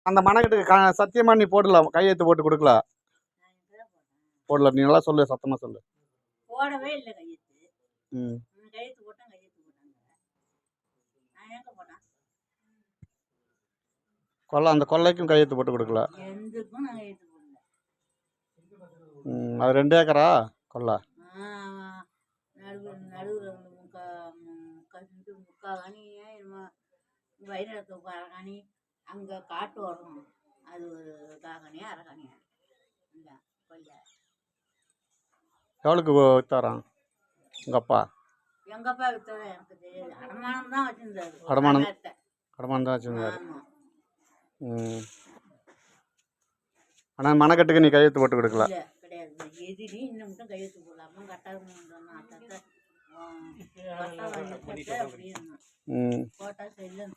அந்த மனக்கட்டுக்கு சத்தியமா நீ போடலாம், கையெழுத்து போட்டு கொடுக்கலாம். போடல, நீ நல்லா சொல்லு, சத்தமா சொல்லு. போடவே இல்லை கையெழுத்து. ம். கையெழுத்து போட்டாங்க. நான் எங்க போட்டேன்? அந்த கொள்ளைக்கும் கையெழுத்து போட்டு கொடுக்கல. எதுக்கும் நான் கையெழுத்து போடல. அது 2 ஏக்கரா கொள்ளை? நடுவில் முக்கால் வயிறு காணி அங்கே காட்டு வரும். அது ஒரு காகனியா அரகாணியா இல்லை கொல்லை. எவ்வளோக்கு வித்தாரான் உங்கள் அப்பா? எங்கள் அப்பா வித்ததான் எனக்கு தெரியாது. அடமானம் தான் வச்சுருந்தாரு. அடமானம் தான் வச்சுருந்தாரு. ஆனால் மனக்கட்டுக்கு நீ கையெழுத்து போட்டு கொடுக்கல? கிடையாது. எதிரி இன்னும் மட்டும் கையெழுத்து போடலாமா கட்டாத போட்டா செல்லுன்னு